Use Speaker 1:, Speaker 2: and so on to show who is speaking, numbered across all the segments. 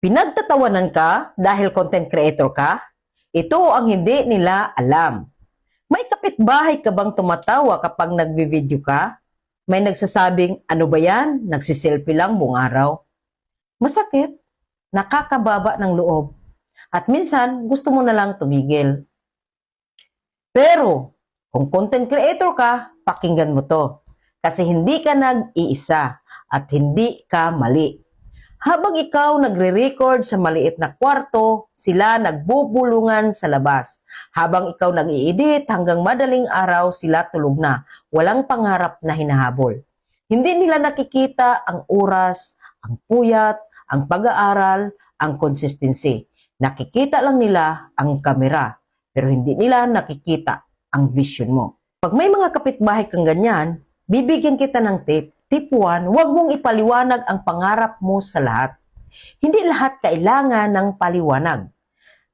Speaker 1: Pinagtatawanan ka dahil content creator ka? Ito ang hindi nila alam. May kapitbahay ka bang tumatawa kapag nagvi-video ka? May nagsasabing, ano ba yan? Nagsiselfie lang buong araw. Masakit, nakakababa ng loob. At minsan, gusto mo na lang tumigil. Pero, kung content creator ka, pakinggan mo to. Kasi hindi ka nag-iisa at hindi ka mali. Habang ikaw nagre-record sa maliit na kwarto, sila nagbubulungan sa labas. Habang ikaw nag-i-edit hanggang madaling araw, sila tulog na. Walang pangarap na hinahabol. Hindi nila nakikita ang oras, ang puyat, ang pag-aaral, ang consistency. Nakikita lang nila ang kamera, pero hindi nila nakikita ang vision mo. Pag may mga kapitbahay kang ganyan, bibigyan kita ng tip. Tip 1, huwag mong ipaliwanag ang pangarap mo sa lahat. Hindi lahat kailangan ng paliwanag.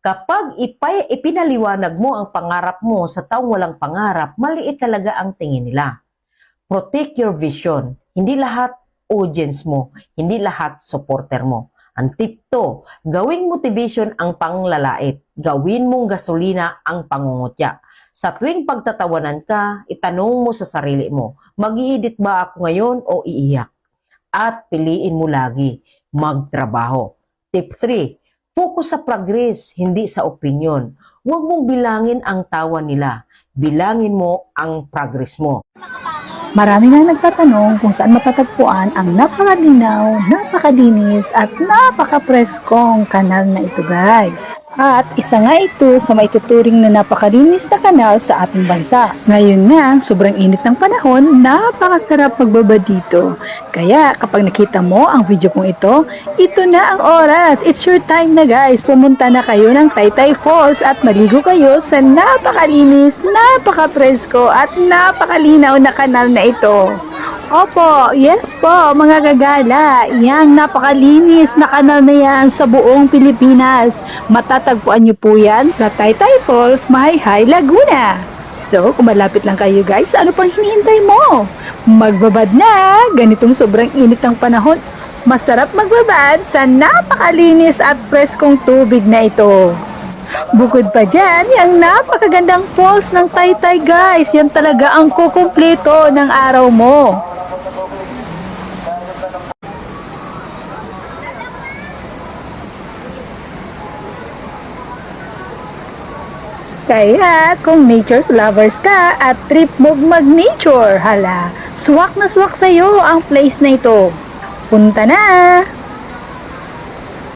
Speaker 1: Kapag ipinaliwanag mo ang pangarap mo sa taong walang pangarap, maliit talaga ang tingin nila. Protect your vision. Hindi lahat audience mo, hindi lahat supporter mo. Ang tip 2, gawing motivation ang panglalait. Gawin mong gasolina ang pangungutya. Sa tuwing pagtatawanan ka, itanong mo sa sarili mo, mag-i-edit ba ako ngayon o iiyak? At piliin mo lagi, magtrabaho. Tip 3, focus sa progress, hindi sa opinion. Huwag mong bilangin ang tawa nila, bilangin mo ang progress mo.
Speaker 2: Marami na nagtatanong kung saan matatagpuan ang napakalinaw, napakalinis at napaka-preskong kanal na ito guys. At isa nga ito sa maituturing na napakalinis na kanal sa ating bansa. Ngayon nga, sobrang init ng panahon, napakasarap magbabad dito. Kaya kapag nakita mo ang video kong ito na ang oras. It's your time na guys. Pumunta na kayo ng Taytay Falls at maligo kayo sa napakalinis, napaka-presko at napakalinaw na kanal na ito. Opo, yes po mga gagala, yang napakalinis na kanal na yan sa buong Pilipinas. Matatagpuan nyo po yan sa Taytay Falls, Mahayhay, Laguna. So, kung malapit lang kayo guys, ano pang hinihintay mo? Magbabad na, ganitong sobrang init ng panahon. Masarap magbabad sa napakalinis at preskong tubig na ito. Bukod pa dyan, yung napakagandang falls ng Taytay guys, yan talaga ang kukumpleto ng araw mo. Kaya kung nature lovers ka at trip mo mag-nature, hala, swak na swak sa'yo ang place na ito. Punta na!